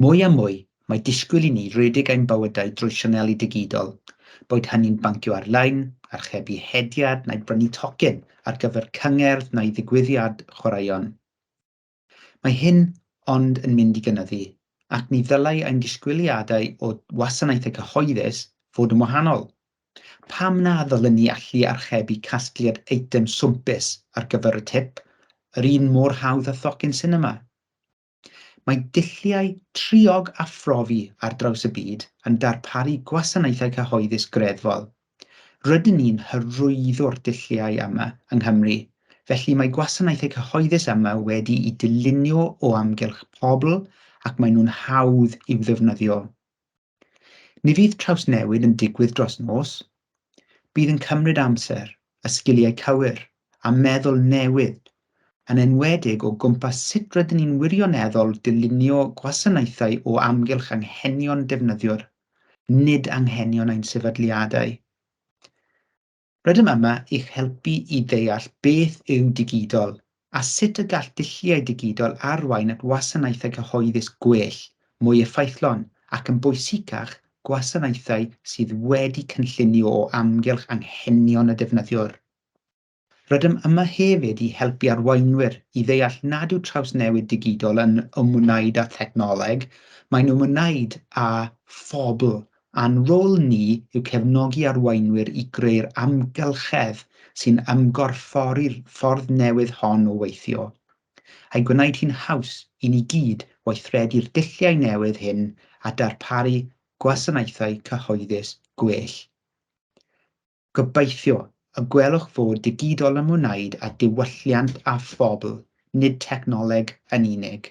Mwy a mwy, mae disgwyl i ni redeg ein bywydau drwy sianeli digidol, boed hynny'n bancio ar-lein, archebu hediad neu brynu tocyn ar gyfer cyngerdd neu ddigwyddiad chwaraeon. Mae hyn ond yn mynd i gynyddu, ac ni ddylai ein disgwyliadau o wasanaethau cyhoeddus fod yn wahanol. Pam na ddylen ni allu archebu casgliad eitem swmpus ar gyfer y tip, yr un mor hawdd â thocyn sinema? Mae dulliau triog a phrofi ar draws y byd yn darparu gwasanaethau cyhoeddus greddfol. Rydyn ni'n hyrwyddwr dulliau yma yng Nghymru, felly mae gwasanaethau cyhoeddus yma wedi eu dylunio o amgylch pobl ac maen nhw'n hawdd i'w ddefnyddio. Ni fydd trawsnewid yn digwydd dros nos. Bydd yn cymryd amser, y sgiliau cywir a meddwl newydd, yn enwedig o gwmpas sut rydyn ni'n wirioneddol dylunio gwasanaethau o amgylch anghenion defnyddiwr, nid anghenion ein sefydliadau. Rydym yma i'ch helpu i ddeall beth yw digidol a sut y gall dulliau digidol arwain at wasanaethau cyhoeddus gwell, mwy effeithlon ac yn bwysicach gwasanaethau sydd wedi cynllunio o amgylch anghenion y defnyddiwr. Rydym yma hefyd i helpu arweinwyr i ddeall nad yw trawsnewid digidol yn ymwneud â thechnoleg, mae'n ymwneud â phobl, a'n rôl ni yw cefnogi arweinwyr i greu'r amgylchedd sy'n ymgorffori'r ffordd newydd hon o weithio, a'i gwneud hi'n haws i ni gyd weithredu'r dulliau newydd hyn a darparu gwasanaethau cyhoeddus gwell. Gobeithio y gwelwch fod digidol yn ymwneud â diwylliant a phobl, nid technoleg yn unig.